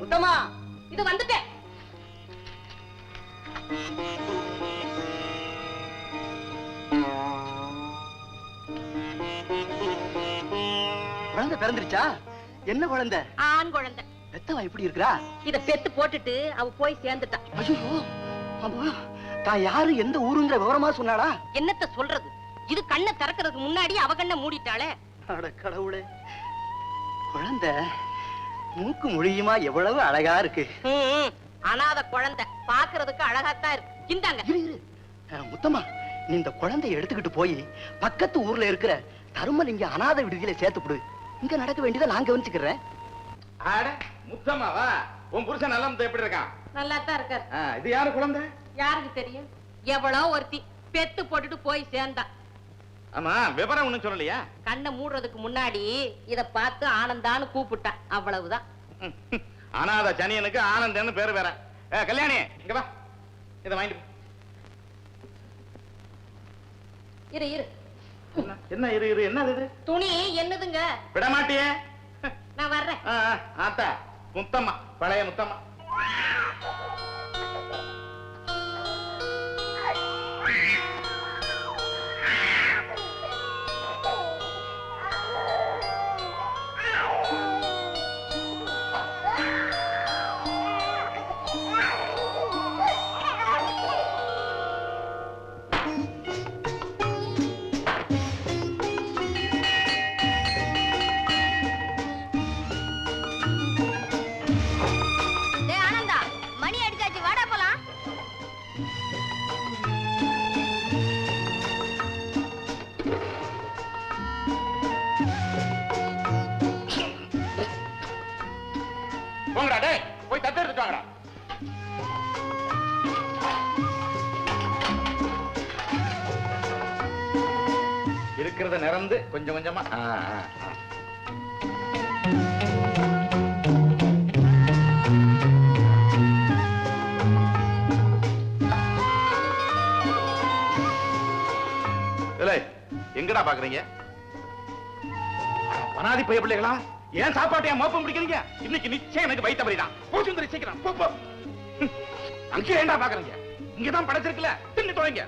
முத்தம்மா இது வந்துட்டேன். குழந்தை பிறந்துருச்சா? என்ன குழந்தை? ஆண் குழந்தை. பெத்தவா எப்படி இருக்கா? இத பெத்து போட்டுட்டு அவ போய் சேர்ந்துட்டா. ஐயோ அம்மா, தான் யாரு எந்த ஊருங்கிற விவரமா சொன்னாடா? என்னத்த சொல்றது, இது கண்ணை திறக்கிறதுக்கு முன்னாடி அவ கண்ணை மூடிட்டாளே. அட கடவுளே, குழந்தை மூக்கு மொழியுமா எவ்வளவு அழகா இருக்கு. அனாத குழந்தை பாக்குறதுக்கு அழகாத்தான் இருக்கு. இந்தாங்க. முத்தம்மா, நீ இந்த குழந்தைய எடுத்துக்கிட்டு போய் பக்கத்து ஊர்ல இருக்கிற தருமலிங்க அனாத விடுதியில சேர்த்துப்படு. இங்க நடக்க வேண்டியதை நான் கவனிச்சுக்கிறேன். அட முத்தம்மாவா, உன் புருஷன் நல்லா எப்படி இருக்கான்? நல்லா தான் இருக்காரு. இது யாரு குழந்தை? யாருக்கு தெரியும்? எவ்வளவு ஒருத்தி பெத்து போட்டுட்டு போய் சேர்ந்தா. ஆமா, விவரம் ஒண்ணும் சொல்லலையா? கண்ணை மூடுறதுக்கு முன்னாடி இத பார்த்து ஆனந்தான்னு கூப்பிட்டா, அவ்வளவுதான். அனாத சனியனுக்கு ஆனந்தன்னு பேரு வேற. கல்யாணி இங்க வா, இத வாங்கிட்டு. இரு இரு. என்ன இரு இரு, என்ன இது? துணி என்னதுங்க? விட மாட்டியே. நான் வர்றேன். ஆத்தா முத்தம்மா, பழைய முத்தம்மா. போய் தட்டு எடுத்துட்டு வாங்கடா. இருக்கிறத நிறந்து கொஞ்சம் கொஞ்சமா. எங்கடா பாக்குறீங்க? அனாதி பைய பிள்ளைகளா, ஏன் சாப்பாட்டையா மோப்பம் பிடிக்கிறீங்க? இன்னைக்கு நிச்சயம் எனக்கு வைத்த பறிதான். போச்சுந்தரி சீக்கிரம் போ போ. அங்கே ஏண்டா பாக்குறீங்க? இங்கதான் படைச்சிருக்கல, தின்னு தொலைங்க.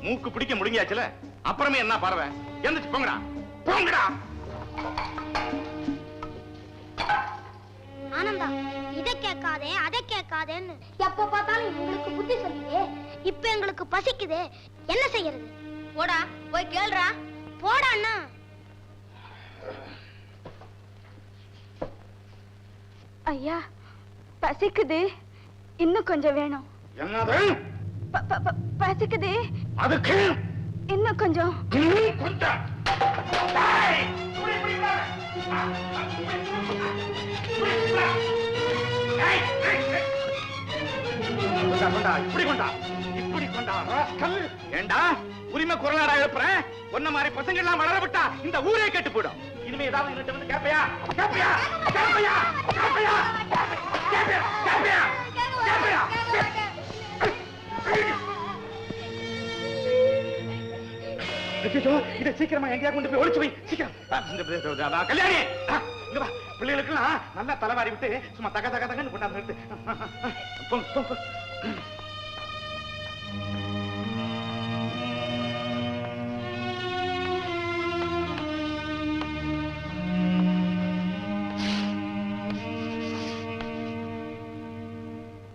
மூக்கு பிடிக்க முடிஞ்சாச்சுல, அப்புறமே என்ன பறவை? எந்திரிச்சு போங்கடா, போங்கடா. ஆனந்தா, இதை கேட்காதே அதை கேட்காதேன்னு எப்ப பார்த்தாலும் உங்களுக்கு புத்தி சொல்லியே. இப்ப எங்களுக்கு பசிக்குதே, என்ன செய்யறது? போடா போய் கேளுடா. போடா அண்ணா. ஐயா, பசிக்குது, இன்னும் கொஞ்சம் வேணும். என்னது? பசிக்குது, அதுக்கு இன்னும் கொஞ்சம். ஏண்டா உரிமை குரலாடா எழுப்புறேன்? ஒன்ன மாதிரி பசங்க எல்லாம் வளர விட்டா இந்த ஊரே கெட்டு போயிடும். இனிமே ஏதாவது என்கிட்ட வந்து கேப்பையா கேப்பையா கேப்பையா கேப்பையா கேப்பையா கேப்பையா கேப்பையா? இதை சீக்கிரமா எங்கேயா கொண்டு போய் ஒளிச்சு வை, சீக்கிரம். கல்யாணி இங்க வா, பிள்ளைகளுக்கெல்லாம் நல்லா தலைவாரி விட்டு சும்மா தக தக தகன்னு கொண்டாந்து நிறுத்து.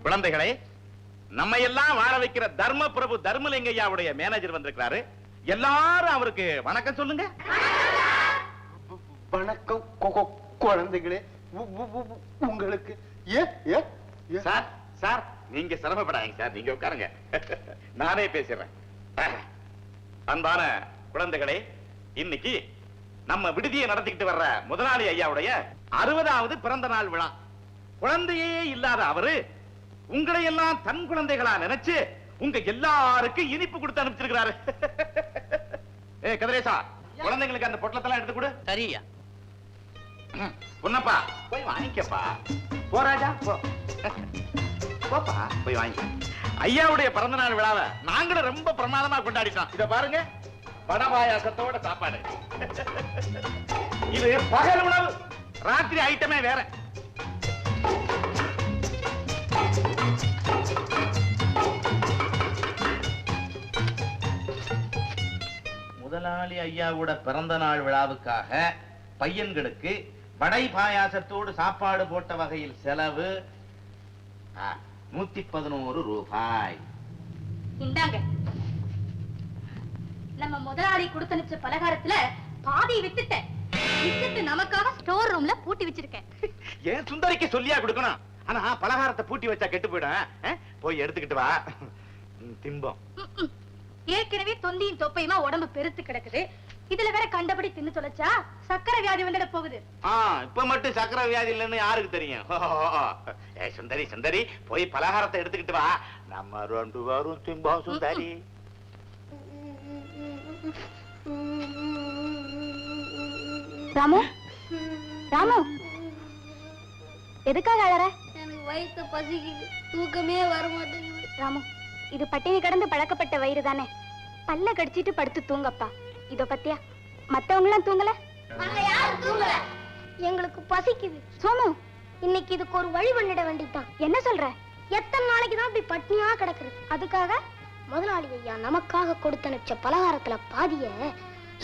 குழந்தைகளே, நம்ம எல்லாம் வாழ வைக்கிற தர்ம பிரபு தர்மலிங்கையாவுடைய மேனேஜர் வந்திருக்கிறாரு. எல்லாரும் அவருக்கு வணக்கம் சொல்லுங்க. வணக்கம் குழந்தைகளே, உங்களுக்கு. சார் சார், நீங்க சிரமப்படாதீங்க சார், நீங்க உட்காருங்க, நானே பேசுறேன். அன்பான குழந்தைகளே, இன்னைக்கு நம்ம விடுதியை நடத்திக்கிட்டு வர்ற முதலாளி ஐயாவுடைய 60வது பிறந்த நாள் விழா. குழந்தையே இல்லாத அவரு உங்களை எல்லாம் தன் குழந்தைகளா நினைச்சு உங்க எல்லாருக்கும் இனிப்பு கொடுத்து அனுப்பிச்சிருக்கிறாரு. ஏ கதிரேசா, குழந்தைங்களுக்கு அந்த பொட்டலத்தெல்லாம் எடுத்து கொடு. சரியா பொன்னப்பா, போய் வாங்கிக்கப்பா. போராஜா போ, போப்பா போய் வாங்கி. ஐயாவுடைய பிறந்த நாள் விழாவை நாங்களும் ரொம்ப பிரமாதமா கொண்டாடிட்டோம். இத பாருங்க, படபாயாசத்தோட சாப்பாடு. இது பகல் உணவு, ராத்திரி ஐட்டமே வேற. முதலாளி ஐயாவோட பிறந்த நாள் விழாவுக்காக பையன்களுக்கு வடை பாயாசத்தோடு சாப்பாடு போட்ட வகையில் செலவு 111 ரூபாய். இந்தாங்க. நம்ம முதலாளி கொடுத்தனுச்ச பலகாரத்துல பாதி வித்துட்டேன். வித்துட்டு நமக்காக ஸ்டோர் ரூம்ல பூட்டி வச்சிருக்கேன். ஏன் சுந்தரிக்கு சொல்லியா கொடுக்கணும்? ஆனா பலகாரத்தை பூட்டி வச்சா கெட்டு போயிடும். போய் எடுத்துக்கிட்டு வா, திம்பம். ஏற்கனவே தொந்தியும் தொப்பையுமா உடம்பு பெருத்து கிடக்குது. இதுல வேற கண்டபடி தின்னு தொலைச்சா சக்கரை வியாதி வந்துட போகுது. இப்ப மட்டும் சக்கரை வியாதி இல்லைன்னு யாருக்கு தெரியும்? சுந்தரி சுந்தரி, போய் பலகாரத்தை எடுத்துக்கிட்டு வா, நம்ம 2 பேரும் திம்பம். சுந்தரி, ராமு, ராமு, எதுக்காக அழற? எனக்கு வயிற்று பசிக்குது, தூக்கமே வர மாட்டேங்குது. ராமு, இது பட்டினி கடந்து பழக்கப்பட்ட வயிறு தானே. பல்ல கடிச்சிட்டு படுத்து தூங்கப்பா. இதோ பத்தியா, மத்தவங்க எல்லாம் தூங்கல, எங்களுக்கு பசிக்குது. சோமு, இன்னைக்கு இதுக்கு ஒரு வழி பண்ணிட வேண்டியதுதான். என்ன சொல்ற? எத்தனை நாளைக்கு தான் இப்படி பட்னியா கிடக்குறது? அதுக்காக முதலாளி ஐயா நமக்காக கொடுத்தனுச்ச பலகாரத்துல பாதிய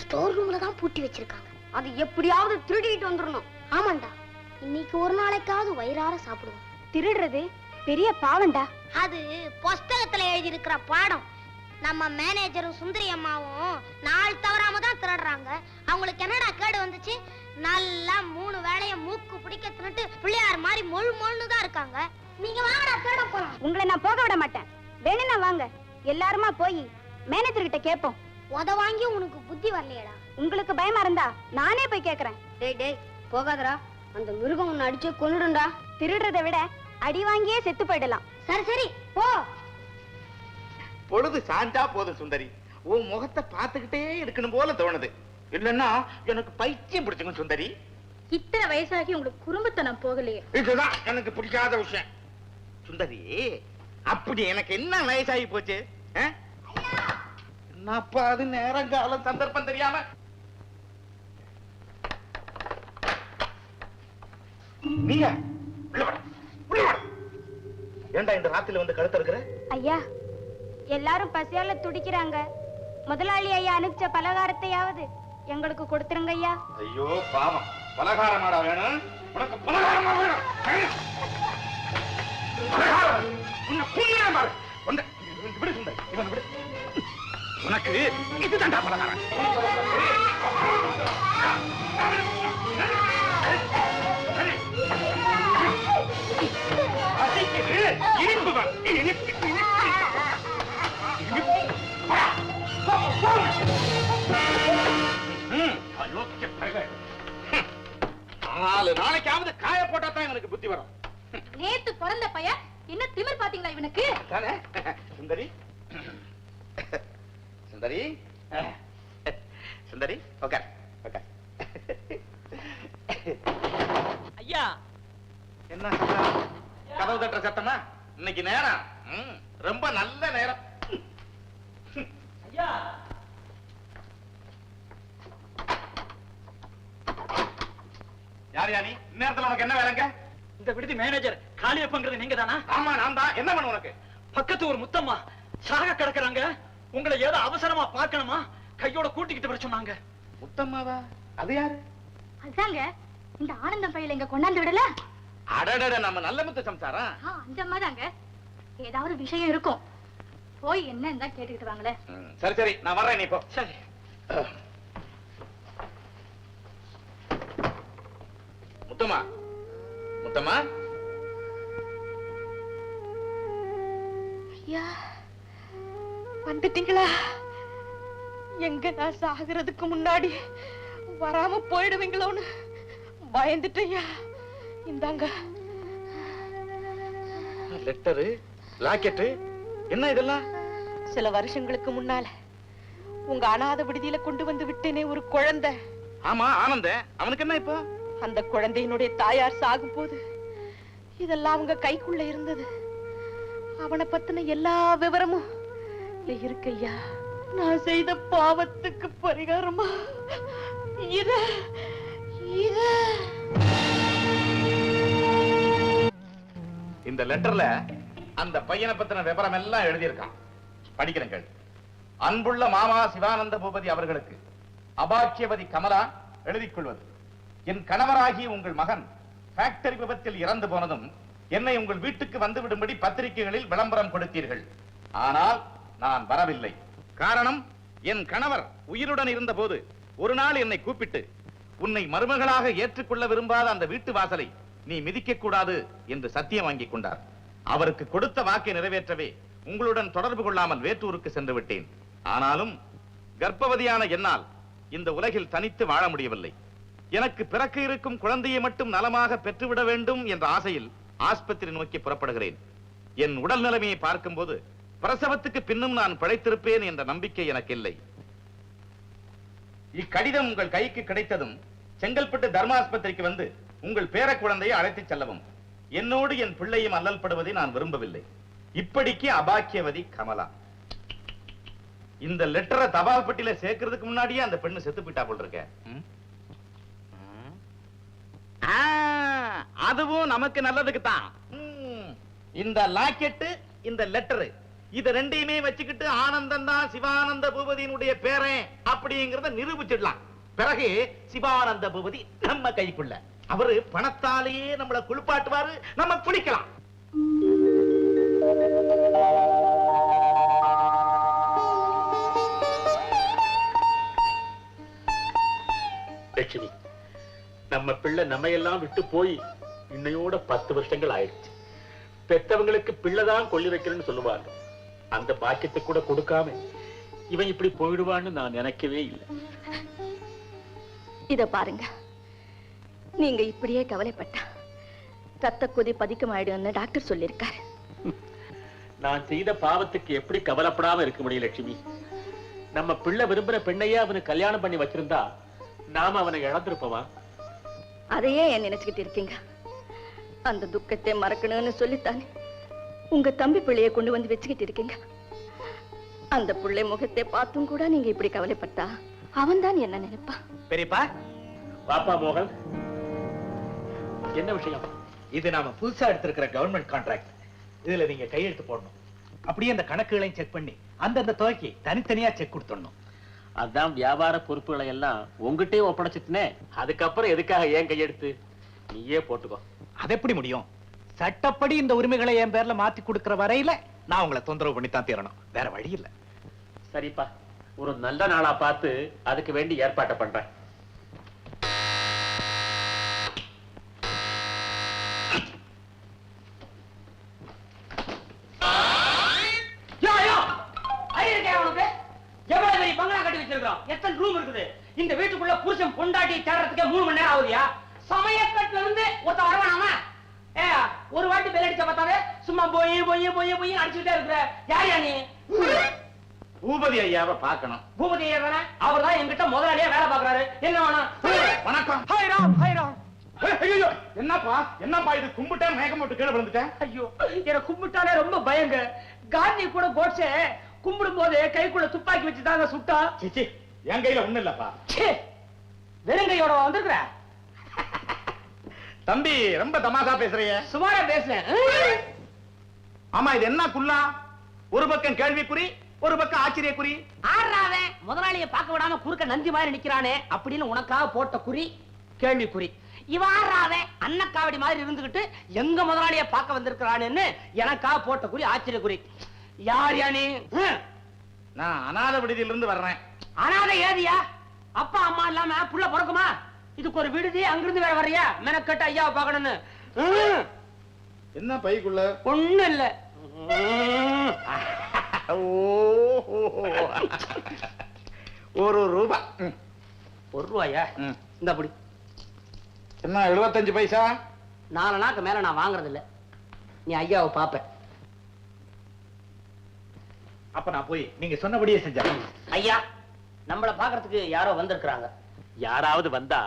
ஸ்டோர் ரூம்ல தான் பூட்டி வச்சிருக்காங்க. அது எப்படியாவது திருடிட்டு வந்துடணும். ஆமாண்டா, இன்னைக்கு ஒரு நாளைக்காவது வயிறார சாப்பிடுவோம். திருடுறது பெரிய பாவண்டா. அது புஸ்தகத்துல எழுதி இருக்கிற பாடம். நம்ம மேனேஜரும் சுந்தரி அம்மாவும் நாள் தவறாம தான் திருடுறாங்க. அவங்களுக்கு என்னடா கேடு வந்துச்சு? நல்லா 3 வேளையும் மூக்கு பிடிக்க தின்னுட்டு பிள்ளையார் மாதிரி மொழு மொழுன்னு தான் இருக்காங்க. நீங்க வாங்கடா, தேட போலாம். உங்களை நான் போக விட மாட்டேன். வேணும்னா வாங்க, எல்லாருமா போய் மேனேஜர் கிட்ட கேட்போம். உத வாங்கி உனக்கு புத்தி வரலையடா. உங்களுக்கு பயமா இருந்தா நானே போய் கேக்குறேன். டேய் டேய், போகாதடா. அந்த மிருகம் உன்னை அடிச்சு கொன்னுடும்டா. திருடுறதை விட அடி வாங்கியே செத்து போயிடலாம். சரி சரி போ. பொழுது சாஞ்சா போதும் சுந்தரி, உன் முகத்தை பார்த்துக்கிட்டே இருக்கணும் போல தோணுது. இல்லன்னா எனக்கு பைத்தியம் பிடிச்சுக்கும் சுந்தரி. இத்தனை வயசாகி உங்களுக்கு குறும்புத்தனம் போகலையே. இதுதான் எனக்கு பிடிக்காத விஷயம் சுந்தரி. அப்படி எனக்கு என்ன வயசாகி போச்சு? என்னப்பா அது, நேரம் காலம் சந்தர்ப்பம் தெரியாம. நீயா ஏண்டா இந்த ராத்திரில வந்து கழுத்த இருக்கிற? ஐயா, எல்லாரும் பசியால துடிக்கிறாங்க. முதலாளி ஐயா அனுப்பிச்ச பலகாரத்தையாவது எங்களுக்கு கொடுத்துருங்க ஐயா. ஐயோ பாவம், பலகாரமாடா வேணும் உனக்கு? பலகாரமா வேணும்? விடு சுந்தரி, இவன் விடு. உனக்கு இதுதான்டா பலகாரம். இனிப்பு நாலு நாளைக்காவது காய போட்டா தான் இவனுக்கு புத்தி வரும். நேத்து பிறந்த பையன் என்ன திமிர் பாத்தீங்களா இவனுக்கு? சுந்தரி சுந்தரி சுந்தரி, ஓகே ஓகே. ஐயா, என்ன சத்தம்? கதவு தட்டுற சத்தமா? இன்னைக்கு நேரம் ரொம்ப நல்ல நேரம். ஐயா, யார் யானி? இந்நேரத்துல உனக்கு என்ன வேலைங்க? இந்த விடுதி மேனேஜர் காளியப்பங்கிறது நீங்க தானா? ஆமா நான் தான். என்ன பண்ண உனக்கு? பக்கத்து ஒரு முத்தம்மா சாக கிடக்குறாங்க. உங்களை ஏதோ அவசரமா பார்க்கணுமா, கையோட கூட்டிக்கிட்டு வர சொன்னாங்க. முத்தம்மாவா? அது யாரு? அதாங்க இந்த ஆனந்தம் பையில இங்க கொண்டாந்து விடல. அடடட, நம்ம நல்ல முத்து சம்சாரம். அந்த மாதிரிதாங்க. ஏதாவது விஷயம் இருக்கும், போய் என்னன்னு தான் கேட்டுக்கிட்டு வாங்களே. சரி சரி, நான் வர்றேன், நீ போ. சரி. முத்தம்மா, முத்தம்மா. ஐயா, வந்துட்டீங்களா? எங்க நான் சாகிறதுக்கு முன்னாடி வராம போயிடுவீங்களோன்னு பயந்துட்டேயா. இந்தாங்க லெட்டரு, லாக்கெட்டு, என்ன இதெல்லாம்? சில வருஷங்களுக்கு முன்னால உங்க அனாதை விடுதியில கொண்டு வந்து விட்டேனே ஒரு குழந்தை. ஆமா ஆனந்த, அவனுக்கு என்ன இப்போ? அந்த குழந்தையினுடைய தாயார் சாகும் போது இதெல்லாம் அவங்க கைக்குள்ள இருந்தது. அவனை பத்தின எல்லா விவரமும் இருக்கையா. நான் செய்த பாவத்துக்கு பரிகாரமா இத இந்த லெட்டர்ல அந்த பையனை பத்தின விவரம் எல்லாம் எழுதியிருக்கான். படிக்கிறேன் கேள். அன்புள்ள மாமா சிவானந்த பூபதி அவர்களுக்கு அபாக்கியவதி கமலா எழுதிக் கொள்வது. என் கணவராகி உங்கள் மகன் ஃபேக்டரி விபத்தில் இறந்து போனதும் என்னை உங்கள் வீட்டுக்கு வந்துவிடும்படி பத்திரிகைகளில் விளம்பரம் கொடுத்தீர்கள். ஆனால் நான் வரவில்லை. காரணம், என் கணவர் உயிருடன் இருந்த போது ஒரு நாள் என்னை கூப்பிட்டு, உன்னை மருமகளாக ஏற்றுக்கொள்ள விரும்பாத அந்த வீட்டு வாசலை நீ மிதிக்க கூடாது என்று சத்தியம் வாங்கிக் கொண்டார். அவருக்கு கொடுத்த வாக்கை நிறைவேற்றவே உங்களுடன் தொடர்பு கொள்ளாமல் வேற்றூருக்கு சென்று விட்டேன். ஆனாலும் கர்ப்பவதியான என்னால் இந்த உலகில் தனித்து வாழ முடியவில்லை. எனக்கு பிறக்க இருக்கும் குழந்தையை மட்டும் நலமாக பெற்றுவிட வேண்டும் என்ற ஆசையில் ஆஸ்பத்திரி நோக்கி புறப்படுகிறேன். என் உடல் நிலைமையை பார்க்கும்போது பிரசவத்துக்கு பின்னும் நான் பிழைத்திருப்பேன் என்ற நம்பிக்கை எனக்கு இல்லை. இக்கடிதம் உங்கள் கைக்கு கிடைத்ததும் செங்கல்பட்டு தர்மாஸ்பத்திரிக்கு வந்து உங்கள் பேர குழந்தையை அழைத்துச் செல்லவும். என்னோடு என் பிள்ளையும் அல்லல் படுவதை நான் விரும்பவில்லை. இப்படிக்கு அபாக்கியவதி கமலா. இந்த லெட்டரை தபால் பெட்டியில சேர்க்கிறதுக்கு முன்னாடியே அந்த பெண்ணு செத்து போயிட்டா போல் இருக்க. அதுவும் நமக்கு நல்லதுக்கு தான். இந்த லாக்கெட்டு, இந்த லெட்டரு, இது ரெண்டையுமே வச்சுக்கிட்டு ஆனந்தம் தான் சிவானந்த பூபதியினுடைய பேரன் அப்படிங்கறத நிரூபிச்சிடலாம். பிறகு சிவானந்த பூபதி நம்ம கைக்குள்ள. அவரு பணத்தாலேயே நம்மளை குளிப்பாட்டுவாரு, நம்ம குளிக்கலாம். லட்சுமி, நம்ம பிள்ளை நம்மையெல்லாம் விட்டு போய் இன்னையோட 10 வருஷங்கள் ஆயிடுச்சு. பெத்தவங்களுக்கு பிள்ளைதான் கொள்ளி வைக்கிறேன்னு சொல்லுவாங்க. அந்த பாக்கியத்தை கூட கொடுக்காம இவன் இப்படி போயிடுவான்னு நான் நினைக்கவே இல்லை. இத பாருங்க, நீங்க இப்படியே கவலைப்பட்டா ரத்த கொதி பதிக்கமாயிடுன்னு டாக்டர் சொல்லியிருக்காரு. நான் செய்த பாவத்துக்கு எப்படி கவலைப்படாம இருக்க முடியும் லட்சுமி? நம்ம பிள்ளை விரும்புற பெண்ணையே அவனுக்கு கல்யாணம் பண்ணி வச்சிருந்தா நாம அவனை இழந்திருப்பவா? அதையே ஏன் நினைச்சுக்கிட்டு இருக்கீங்க? அந்த துக்கத்தை மறக்கணும்னு சொல்லித்தானே உங்க தம்பி பிள்ளைய கொண்டு வந்து வச்சுக்கிட்டு இருக்கீங்க. அந்த பிள்ளை முகத்தை பார்த்தும் கூட நீங்க இப்படி கவலைப்பட்டா அவன் தான் என்ன நினைப்பா? பெரியப்பா, பாப்பா மோகன், என்ன விஷயம்? இது நாம புதுசா எடுத்திருக்கிற கவர்மெண்ட் கான்ட்ராக்ட். இதுல நீங்க கையெழுத்து போடணும். அப்படியே அந்த கணக்குகளையும் செக் பண்ணி அந்தந்த தொகைக்கு தனித்தனியா செக் கொடுத்துடணும். அதான் வியாபார பொறுப்புகளை எல்லாம் உங்ககிட்டயே ஒப்படைச்சிட்டுனே. அதுக்கப்புறம் எதுக்காக ஏன் கையெடுத்து? நீயே போட்டுக்கோ. அது எப்படி முடியும்? சட்டப்படி இந்த உரிமைகளை என் பேர்ல மாத்தி கொடுக்கிற வரையில நான் உங்களை தொந்தரவு பண்ணித்தான் தீரணும். வேற வழி இல்ல. சரிப்பா, ஒரு நல்ல நாளா பார்த்து அதுக்கு வேண்டி ஏற்பாட்டை பண்றேன். எத்தனை ரூம் இருக்குது இந்த வீட்டுக்குள்ள? புருஷன் பொண்டாட்டி தேடுறதுக்கே 3 மணி நேரம் ஆகுதியா? சமயக்கட்டுல இருந்து ஒருத்த வரவானாமா? ஒரு வாட்டி பெல் அடிச்ச பார்த்தாவே சும்மா போய் போய் போய் போய் அடிச்சுட்டே இருக்கிற. யாரையா நீ? பூபதி ஐயாவை பார்க்கணும். பூபதி ஐயா தானே? அவர் தான் என்கிட்ட முதலாளியா வேலை பாக்குறாரு. என்ன வேணும்? வணக்கம். Hi Ram, hi Ram. ஐயோ, என்னப்பா என்னப்பா இது? கும்பிட்டேன், மேகம் போட்டு கீழே விழுந்துட்டேன். ஐயோ, என்ன கும்பிட்டாலே ரொம்ப பயங்க. காந்தி கூட கோட்சே கும்பிடும் போது கைக்குள்ள துப்பாக்கி வச்சு தாங்க சுட்டா. சிச்சி, என் கையில ஒண்ணு இல்லப்பா. வெறுங்கையோட வந்திருக்கிற தம்பி, ரொம்ப தமாஷா பேசுறீங்க. சுமாரா பேசுறேன். ஆமா, இது என்ன குல்லா? ஒரு பக்கம் கேள்விக்குறி, ஒரு பக்கம் ஆச்சரியக்குறி. ஆறாவே முதலாளிய பார்க்க விடாம குறுக்க நந்தி மாதிரி நிக்கிறானே அப்படின்னு உனக்காக போட்ட குறி கேள்விக்குறி. இவன் ஆறாவே அன்னக்காவடி மாதிரி இருந்துகிட்டு எங்க முதலாளிய பார்க்க வந்திருக்கிறானேன்னு எனக்காக போட்ட குறி ஆச்சரியக்குறி. யார் யா நீ? நான் அநாத விடுதியிலிருந்து வர்றேன். அனாதை ஏதியா? அப்பா அம்மா இல்லாம புள்ள பிறக்குமா? இதுக்கு ஒரு விடுதி, அங்கிருந்து வேற வர்றியா? மெனக்கட்ட ஐயாவை பார்க்கணும்னு. என்ன பைக்குள்ள? ஒண்ணு இல்ல. ஒரு ரூபா. 1 ரூபாயா? இந்த அப்படி என்ன 75 பைசா? 4 நாக்கு மேல நான் வாங்குறது இல்ல. நீ ஐயாவை பாப்ப. அப்ப நான் போய் நீங்க சொன்னபடியே செஞ்சேன். ஐயா, நம்மள பாக்குறதுக்கு யாரோ வந்திருக்கிறாங்க. யாராவது வந்தா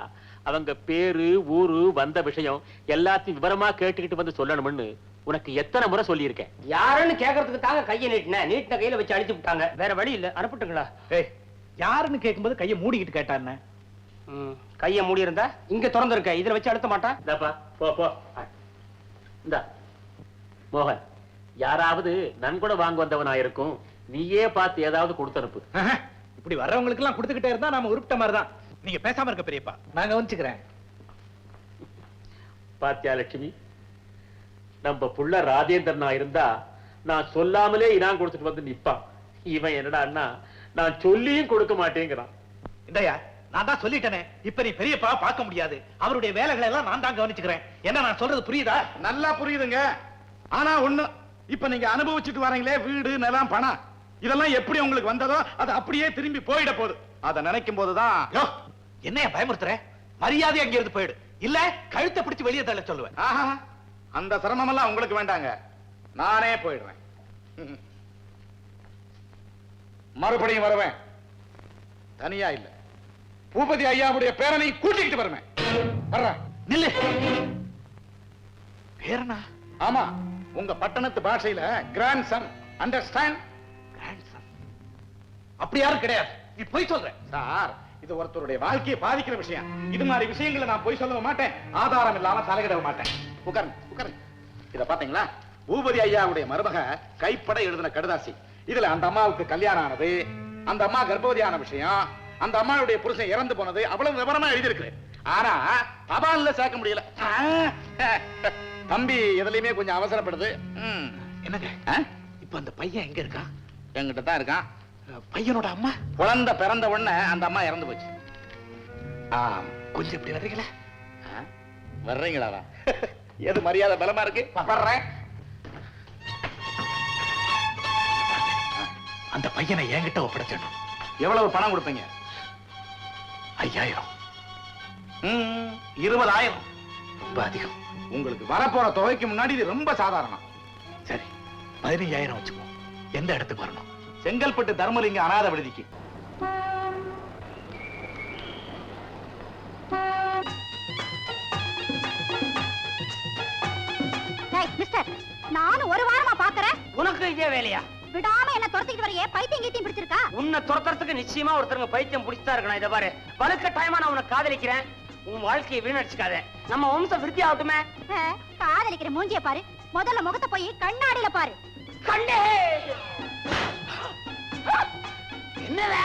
அவங்க பேரு, ஊரு, வந்த விஷயம் எல்லாத்தையும் விவரமா கேட்டுக்கிட்டு வந்து சொல்லணும்னு உனக்கு எத்தனை முறை சொல்லியிருக்கேன். யாருன்னு கேக்குறதுக்கு தாங்க கையை நீட்டின கையில வச்சு அடிச்சு விட்டாங்க. வேற வழி இல்ல, அனுப்பிட்டுங்களா? ஏய், யாருன்னு கேட்கும்போது கையை மூடிக்கிட்டு கேட்டான்னு. கையை மூடி இருந்தா இங்க திறந்து இருக்க, இதுல வச்சு அழுத்த மாட்டான். இந்தாப்பா, போ போ. இந்தா மோகன், யாராவது நன்கொடை வாங்க வந்தவனா இருக்கும், நீயே பார்த்து ஏதாவது கொடுத்து அனுப்பு. இப்படி வர்றவங்களுக்கு எல்லாம் கொடுத்துக்கிட்டே இருந்தா நாம உருப்பிட்ட மாதிரிதான். நீங்க பேசாம இருக்க பெரியப்பா, நான் கவனிச்சுக்கிறேன். பாத்தியா லட்சுமி, நம்ம புள்ள ராஜேந்திரனா இருந்தா நான் சொல்லாமலே இனாம் கொடுத்துட்டு வந்து நிப்பான். இவன் என்னடான்னா நான் சொல்லியும் கொடுக்க மாட்டேங்கிறான். இதையா, நான் தான் சொல்லிட்டேனே, இப்ப நீ பெரியப்பா பார்க்க முடியாது, அவருடைய வேலைகளை எல்லாம் நான் தான் கவனிச்சுக்கிறேன். என்ன நான் சொல்றது புரியுதா? நல்லா புரியுதுங்க. ஆனா ஒண்ணு, இப்ப நீங்க அனுபவிச்சுட்டு வரீங்களே வீடு, நிலம், பணம், இதெல்லாம் எப்படி உங்களுக்கு வந்ததோ அது அப்படியே திரும்பி போயிட போகுது. அதை நினைக்கும் போதுதான். என்னைய பயமுறுத்துற? மரியாதை அங்க இருந்து போயிடு, இல்ல கழுத்தை பிடிச்சு வெளியே தள்ள சொல்லுவேன். ஆஹா, அந்த சிரமம் எல்லாம் உங்களுக்கு வேண்டாங்க, நானே போயிடுவேன். மறுபடியும் வருவேன், தனியா இல்ல, பூபதி ஐயாவுடைய பேரனை கூட்டிக்கிட்டு வருவேன். வர்றேன். நில்லு. பேரனா? ஆமா, உங்க பட்டணத்து பாஷையில கிராண்ட் சன். அண்டர்ஸ்டாண்ட்? அப்படி யாரும் கிடையாது, நீ போய் சொல்ற. சார், இது ஒருத்தருடைய வாழ்க்கையை பாதிக்கிற விஷயம். இது மாதிரி விஷயங்களை நான் போய் சொல்ல மாட்டேன், ஆதாரம் இல்லாம தலையிட மாட்டேன். உட்காருங்க, உட்காருங்க. இத பாத்தீங்களா, பூபதி ஐயாவுடைய மருமக கைப்பட எழுதின கடுதாசி. இதுல அந்த அம்மாவுக்கு கல்யாணம் ஆனது, அந்த அம்மா கர்ப்பவதியான விஷயம், அந்த அம்மாவுடைய புருஷன் இறந்து போனது, அவ்வளவு விவரமா எழுதியிருக்கு. ஆனா தபால்ல சேர்க்க முடியல. தம்பி எதுலயுமே கொஞ்சம் அவசரப்படுது. என்னங்க இப்ப அந்த பையன் எங்க இருக்கான்? என்கிட்ட தான் இருக்கான். பையனோட அம்மா குழந்தை பிறந்த உடனே அந்த அம்மா இறந்து போச்சு. கொஞ்சம் இப்படி வர்றீங்களா? வர்றீங்களா? எது மரியாதை பலமா இருக்கு? வர்றேன். அந்த பையனை என்கிட்ட ஒப்படைச்சிடணும். எவ்வளவு பணம் கொடுப்பீங்க? 5000. 20,000. ரொம்ப அதிகம். உங்களுக்கு வரப்போற தொகைக்கு முன்னாடி இது ரொம்ப சாதாரணம். சரி, 15,000 வச்சுக்கோ. எந்த இடத்துக்கு வரணும்? செங்கல்பட்டு தர்மலிங்க அநாத விடுதிக்கு. மிஸ்டர், நானும் ஒரு வாரமா பாக்குறேன். உனக்கு இதே வேலையா? விடாம என்ன துரத்திட்டு வரையே, பைத்தியம் கீத்தியம் பிடிச்சிருக்கா? உன்னை துரத்துறதுக்கு நிச்சயமா ஒருத்தருங்க பைத்தியம் பிடிச்சா இருக்கணும். இதை பாரு, வலுக்க டைமா நான் உன்னை காதலிக்கிறேன். உன் வாழ்க்கையை வீணடிச்சுக்காத, நம்ம வம்சம் விருத்தி ஆகட்டுமே. காதலிக்கிற மூஞ்சிய பாரு, முதல்ல முகத்தை போய் கண்ணாடியில பாரு. கண்டே என்னத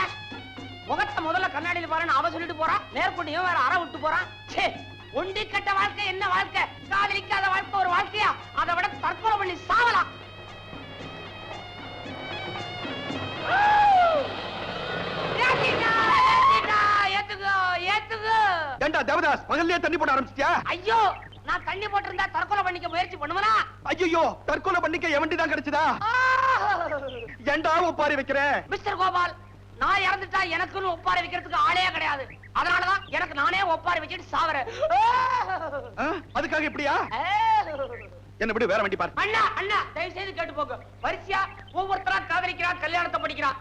முகத்தை முதல்ல கண்ணாடியில பாருன்னு அவ சொல்லிட்டு போறான். நேர்கொண்டு வேற அற விட்டு போறான். ஒண்டி கட்ட வாழ்க்கை என்ன வாழ்க்கை? காதலிக்காத வாழ்க்கை ஒரு வாழ்க்கையா? அதை விட தற்கொலை பண்ணி சாவலாம். ஏண்டா தேவதாஸ், பகல்லையே தண்ணி போட ஆரம்பிச்சிட்டியா? ஐயோ, நான் தண்ணி போட்டிருந்தா தற்கொலை பண்ணிக்க முயற்சி பண்ணுவனா? ஐயோ, தற்கொலை பண்ணிக்க எவண்டி தான் கிடைச்சதா? ஏண்டா ஒப்பாரி வைக்கிற? மிஸ்டர் கோபால், நான் இறந்துட்டா எனக்குன்னு ஒப்பாரி வைக்கிறதுக்கு ஆளே கிடையாது. அதனாலதான் எனக்கு நானே ஒப்பாரி வச்சுட்டு சாவறேன். அதுக்காக இப்படியா? என்ன விடு, வேற வண்டி பாரு. அண்ணா அண்ணா, தயவு செய்து கேட்டு போங்க. வரிசையா ஒவ்வொருத்தரா காதலிக்கிறா, கல்யாணத்தை படிக்கிறா.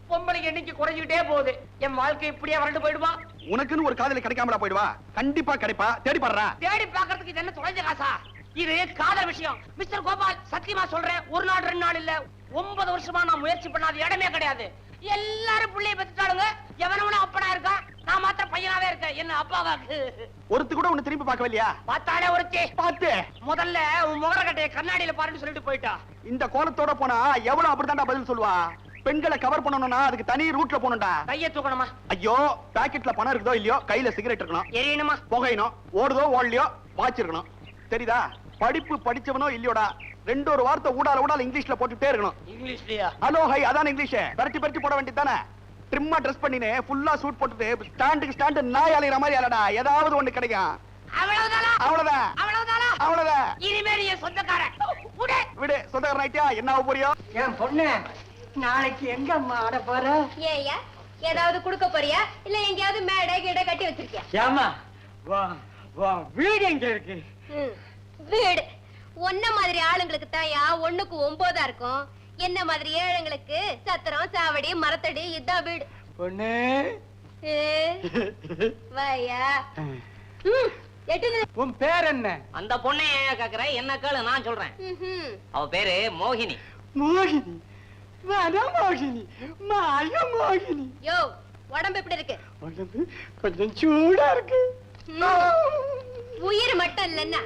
பொம்பளைக்கு எண்ணிக்கை குறைஞ்சிட்டே போகுது. என் வாழ்க்கை இப்படியே வறண்டு போயிடுமா? உனக்குன்னு ஒரு காதலி கிடைக்காமலா போயிடுவா? கண்டிப்பா கிடைப்பா, தேடி பாடுறா. தேடி பாக்குறதுக்கு இது என்ன தொலைஞ்ச காசா? இது காதல் விஷயம். மிஸ்டர் கோபால், சத்தியமா சொல்றேன், ஒரு நாள் 2 நாள் இல்ல, 9 வருஷமா நான் முயற்சி பண்ணாத இடமே கிடையாது. எல்லாரும் பிள்ளைய பெற்றுட்டாளுங்க. எவனவனும் அப்பனா இருக்கா, நான் மாத்திரம் பையனாவே இருக்கேன். என்ன அப்பாவாக்கு ஒருத்து கூட உன்னை திரும்பி பார்க்கவில்லையா? பார்த்தாலே ஒருத்தி பார்த்து முதல்ல உன் முகரக்கட்டையை கண்ணாடியில பாருன்னு சொல்லிட்டு போயிட்டா. இந்த கோலத்தோட போனா எவ்வளவு அப்படித்தான்டா பதில் சொல்லுவா. பெண்களை கவர் பண்ணணும்னா அதுக்கு தனி ரூட்ல போகணும்டா. கையை தூக்கணுமா? ஐயோ, பாக்கெட்ல பணம் இருக்குதோ இல்லையோ, கையில சிகரெட் இருக்கணும், எரியணுமா, புகையணும், ஓடுதோ ஓடலையோ வாட்ச் இருக்கணும். தெரியுதா? படிப்பு படிச்சவனோ இல்லையோடா, 2 வார்த்தை ஊடால இங்கிலீஷ்ல போட்டுட்டே இருக்கணும். இங்கிலீஷ்லயா? ஹலோ ஹை, அதான் இங்கிலீஷ். பரட்டி பரட்டி போட வேண்டியதானே. ட்ரிம்மா ட்ரெஸ் பண்ணினே ஃபுல்லா சூட் போட்டுட்டு ஸ்டாண்டுக்கு ஸ்டாண்டு நாய் அலையிற மாதிரி அலடா, ஏதாவது ஒண்ணு கிடைக்கும். அவ்வளவுதானா? அவ்வளவுதான், அவ்வளவுதானா? அவ்வளவுதான். இனிமே நீ சொந்தக்காரன். விடு, சொந்தக்காரன் ஆயிட்டியா? என்ன ஆக போறியோ? என் பொண்ணு நாளைக்கு எங்க அம்மா ஆட போற? ஏய்யா, ஏதாவது குடுக்க போறியா இல்ல எங்கயாவது மேடை கிட கட்டி வச்சிருக்கியா? ஏமா வீடு எங்க இருக்கு? வீடு ஒன்ன மாதிரி ஆளுங்களுக்கு தாயா 1க்கு 9 இருக்கும். என்ன மாதிரி ஏழைங்களுக்கு சத்திரம் சாவடி மரத்தடி இதான் வீடு. பொண்ணு வாயா. உன் பேர் என்ன? அந்த பொண்ணை ஏன் கேக்குற? என்ன கேளு, நான் சொல்றேன். அவ பேரு மோகினி. மோகினி, மோகினி, மாய மோகினி. யோ, உடம்பு எப்படி இருக்கு? உடம்பு கொஞ்சம் சூடா இருக்கு. உயிர் மட்டும் இல்லன்னா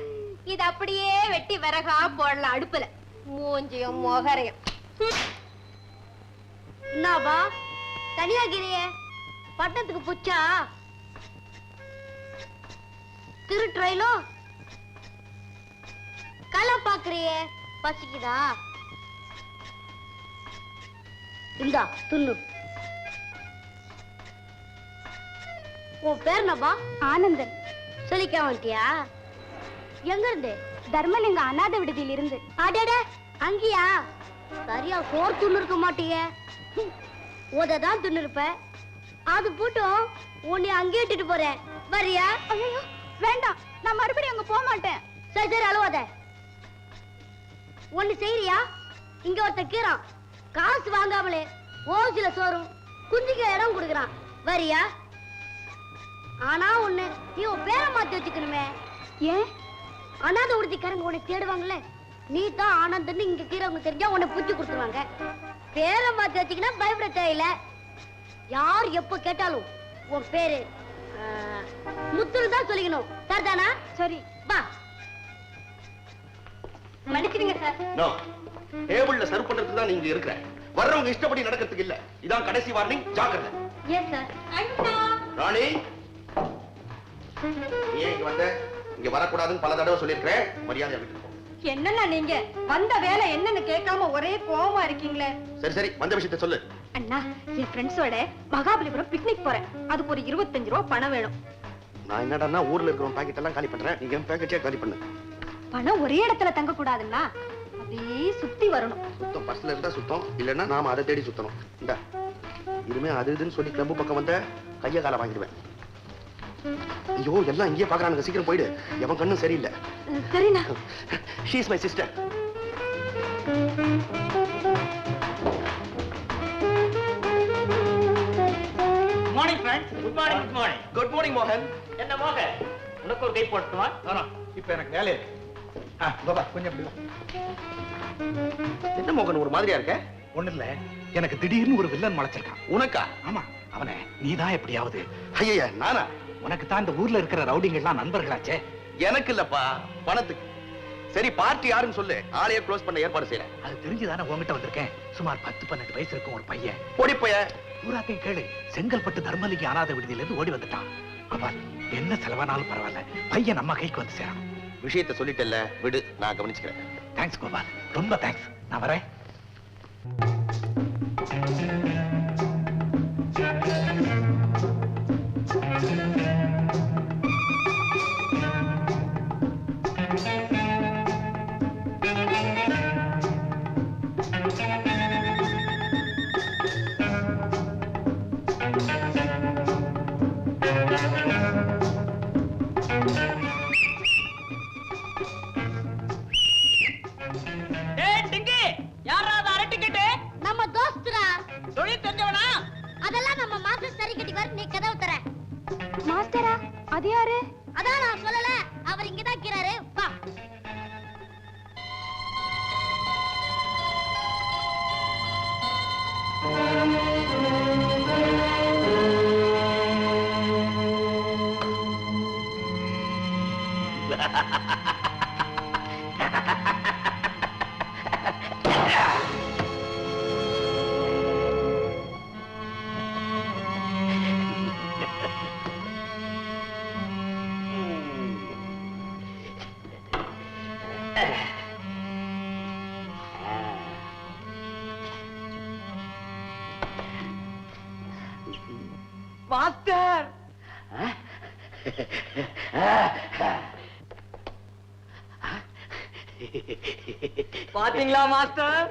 இது அப்படியே வெட்டி விறகா போடலாம் அடுப்புல. மூஞ்சியும் மொகரையும். என்னவா தனியாகிறியே? பட்டணத்துக்கு புச்சா திருட்டுறையிலோ களை பாக்குறியே, பசிக்குதா? இந்தா துண்ணு. உன் பேர் என்னப்பா? ஆனந்தன். சொல்லிக்க வந்துட்டியா? எங்க இருந்து? தர்மலிங்க அநாத விடுதியில் இருந்து. அடட, அங்கயா? சரியா சோறு துண்ணு இருக்க மாட்டியே. உததான் துண்ணு இருப்ப. அது போட்டும் உன்னை அங்கே இட்டுட்டு போறேன், வரியா? ஐயோ வேண்டாம், நான் மறுபடியும் அங்க போக மாட்டேன். சரி சரி, அழுவாத. ஒண்ணு செய்யறியா? இங்க ஒருத்த கீறான், காசு வாங்காமலே ஓசில சோறும் குஞ்சிக்க இடம் கொடுக்குறான், வரியா? ஆனா ஒண்ணு, நீ உன் பேரை மாத்தி வச்சுக்கணுமே. ஏன்? அனாதை உறுதிக்காரங்க உன்னை தேடுவாங்கல்ல, நீ தான் ஆனந்தன்னு இங்க கீரவங்க தெரிஞ்சா உன்னை புத்தி கொடுத்துருவாங்க. பேரை மாத்தி வச்சுக்கினா பயப்பட தேவையில்ல. யார் எப்ப கேட்டாலும் உன் பேரு முத்துன்னு தான் சொல்லிக்கணும், சரிதானா? சரி வா. மன்னிச்சிடுங்க சார். நோ, டேபிள்ல சர்வ் பண்றதுக்கு தான் நீங்க இருக்கிற. வர்றவங்க இஷ்டப்படி நடக்கிறதுக்கு இல்ல. இதான் கடைசி வார்னிங், ஜாக்கிரதை. Yes sir. அண்ணா ராணி, நீ இங்க வந்த? இங்க வரக்கூடாதுன்னு பல தடவை சொல்லியிருக்கிறேன். மரியாதையா வீட்டுக்கு போ. என்னன்னா நீங்க வந்த வேலை என்னன்னு கேட்காம ஒரே கோவமா இருக்கீங்களே. சரி சரி, வந்த விஷயத்தை சொல்லு. அண்ணா, என் ஃப்ரெண்ட்ஸோட மகாபலிபுரம் பிக்னிக் போறேன். அதுக்கு ஒரு 25 ரூபாய் பணம் வேணும். நான் என்னடா ஊர்ல இருக்கிற பாக்கெட் எல்லாம் காலி பண்றேன், நீங்க பாக்கெட்டே காலி பண்ணு. பணம் ஒரே இடத்துல தங்க கூடாதுன்னா அப்படியே சுத்தி வரணும். சுத்தம் பஸ்ல இருந்தா சுத்தம், இல்லன்னா நாம அதை தேடி சுத்தணும். இந்த இனிமே அது இதுன்னு சொல்லி கிளம்பு பக்கம் வந்த கைய கால வாங்கிடுவேன். ஐயோ, எல்லாம் இங்கே பாக்குறானுங்க, சீக்கிரம் போயிடு. எவன் கண்ணும் சரியில்லை. சரிண்ணா. She is my sister. Morning friends. Good morning. Good morning. Good morning மோகன். என்ன மோகன், உனக்கு ஒரு கை போட்டுமா? இப்ப எனக்கு வேலை இருக்கு. பாபா கொஞ்சம் அப்படி வா. என்ன மோகன் ஒரு மாதிரியா இருக்க? ஒண்ணு இல்ல, எனக்கு திடீர்னு ஒரு வில்லன் முளைச்சிருக்கான். உனக்கா? ஆமா, அவனை நீதான் எப்படியாவது. ஐயா, நானா? உனக்கு தான் இந்த ஊர்ல இருக்கிற ரவுடிங்க எல்லாம் நண்பர்களாச்சே. எனக்கு இல்லப்பா, பணத்துக்கு. சரி, பார்ட்டி யாருன்னு சொல்லு, ஆளைய க்ளோஸ் பண்ண ஏற்பாடு செய்யறேன். அது தெரிஞ்சுதானே உங்ககிட்ட வந்திருக்கேன். சுமார் 10-12 வயசு இருக்கும் ஒரு பையன். ஓடிப்போய பூராத்தையும் கேளு. செங்கல்பட்டு தர்மலிங்க அநாத விடுதியில இருந்து ஓடி வந்துட்டான். அப்பா, என்ன செலவானாலும் பரவாயில்ல, பையன் நம்ம கைக்கு வந்து சேரணும். விஷயத்தை சொல்லிட்டல்ல, விடு, நான் கவனிச்சுக்கிறேன். தேங்க்ஸ் கோபால், ரொம்ப தேங்க்ஸ். நான் வரேன். நம்ம தோஸ்துரா. தொழில் தெரிஞ்சவனா? அதெல்லாம் நம்ம மாஸ்டர் சரி கட்டி வர, நீ கதவு தர. மாஸ்டரா? அது யாரு? அதான் நான் சொல்லல, அவர் இங்கதான் இருக்கிறாரு. வா. மாஸ்டர், பாத்தீங்களா மாஸ்டர்?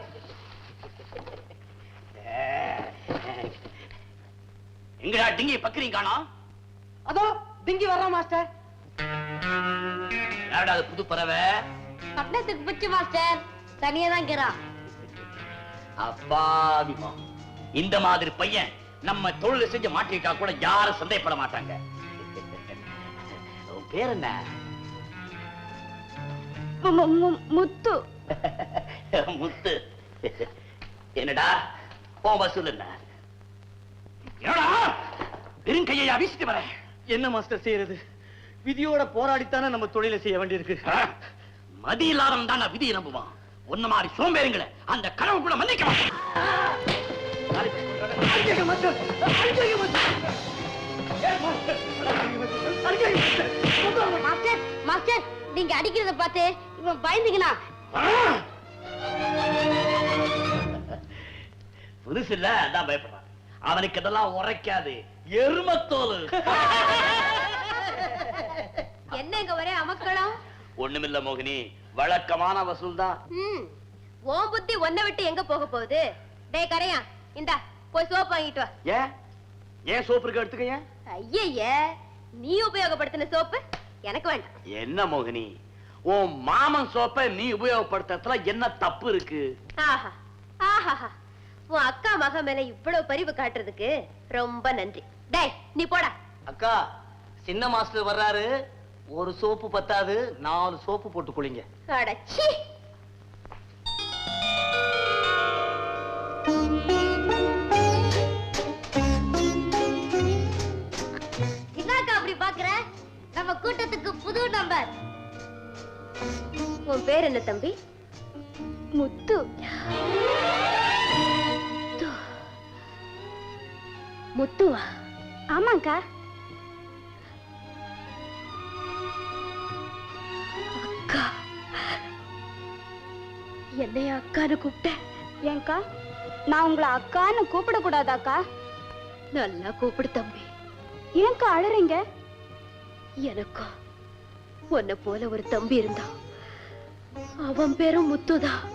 எங்கடா டிங்கி பக்கரி காணோம்? அதோ டிங்கி வர்றான் மாஸ்டர். யாரடா அது புது பறவை? பட்டணத்துக்கு பிடிச்சு மாஸ்டர், தனியா தான் இருக்கிறான். அப்பாவிமா, இந்த மாதிரி பையன் நம்ம தொழில செஞ்சு மாட்டிருக்கா கூட யாரும் சந்தேகப்பட மாட்டாங்க. உன் பேர் என்ன? முத்து. முத்து. என்னடா உன் வசூல் என்ன? என்னடா வெறும் கையா வீசிட்டு வர? என்ன மாஸ்டர் செய்யறது? விதியோட போராடித்தானே நம்ம தொழிலை செய்ய வேண்டியிருக்கு. மதி இல்லாதவன் தான் விதியை நம்புவான். ஒன்ன மாதிரி சோம்பேறிங்களை அந்த கனவு கூட மன்னிக்க மாட்டான். மாஸ்டர் மாஸ்டர், நீங்க அடிக்கிறத பார்த்து இவன் பயந்துக்கினா. புதுசு இல்ல, அதான் பயப்படுறான். அவனுக்கு இதெல்லாம் உரைக்காது, எருமத்தோல். என்னங்க ஒரே அமக்களம்? ஒண்ணுமில்ல மோகினி, வழக்கமான வசூல் தான். ஓ புத்தி ஒன்ன விட்டு எங்க போக போகுது? டேய் கரையா, இந்தா போய் சோப்பு வாங்கிட்டு வா. ஏன் சோப்பு இருக்க எடுத்துக்க? ஐயே, நீ உபயோகப்படுத்தின சோப்பு எனக்கு வேண்டாம். என்ன மோகினி, உன் மாமன் சோப்பை நீ உபயோகப்படுத்துறதுல என்ன தப்பு இருக்கு? ஆஹா ஆஹா, உன் அக்கா மக மேல இவ்வளவு பரிவு காட்டுறதுக்கு ரொம்ப நன்றி. டேய் நீ போடா. அக்கா, சின்ன மாஸ்டர் வர்றாரு. ஒரு சோப்பு பத்தாது, 4 சோப்பு போட்டு குளிங்க. அடச்சி. என்னக்கா அப்படி பாக்குற? நம்ம கூட்டத்துக்கு புது நம்பர். உன் பேர் என்ன தம்பி? முத்து. முத்துவா? ஆமாங்கா. அக்கா, என்னைய அக்கான்னு கூப்பிட்ட? ஏங்கா, நான் உங்களை அக்கான்னு கூப்பிடக்கூடாதாக்கா? நல்லா கூப்பிடு தம்பி. ஏங்கா அழறீங்க? எனக்கும் உன்னை போல ஒரு தம்பி இருந்தான். அவன் பேரும் முத்துதான்.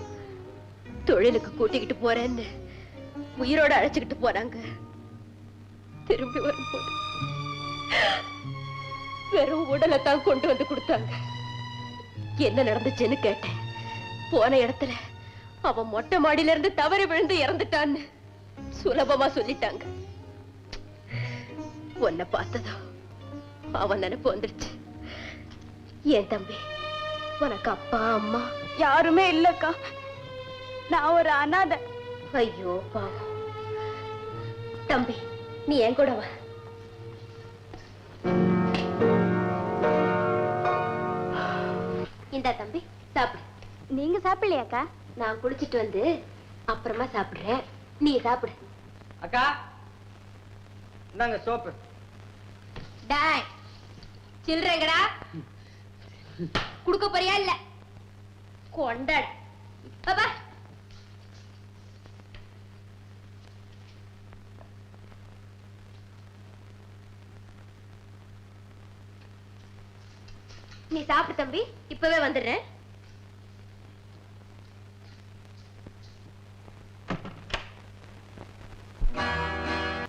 தொழிலுக்கு கூட்டிக்கிட்டு போறேன்னு உயிரோட அழைச்சுக்கிட்டு போறாங்க. திரும்பி வரும்போது வெறும் உடலை தான் கொண்டு வந்து கொடுத்தாங்க. என்ன நடந்துச்சுன்னு கேட்டேன். போன இடத்துல அவன் மொட்டை மாடியில இருந்து தவறி விழுந்து இறந்துட்டான்னு சுலபமா சொல்லிட்டாங்க. உன்னை பார்த்ததோ அவன் நினைப்பு வந்துருச்சு. ஏன் தம்பி, உனக்கு அப்பா அம்மா யாருமே இல்லக்கா. நான் ஒரு அனாதை. ஐயோ பாவம். தம்பி, நீ என் கூட வா. இந்தா தம்பி, சாப்பிடு. நீங்க சாப்பிடலையாக்கா? நான் குளிச்சிட்டு வந்து அப்புறமா சாப்பிடுறேன், நீ சாப்பிடு. அக்கா, இந்தாங்க சோப்பு. டாய், சில்றங்கடா. குடுக்க போறியா இல்ல? கொண்டாட பாபா. நீ சாப்பிடு தம்பி, இப்பவே வந்துடுறேன்.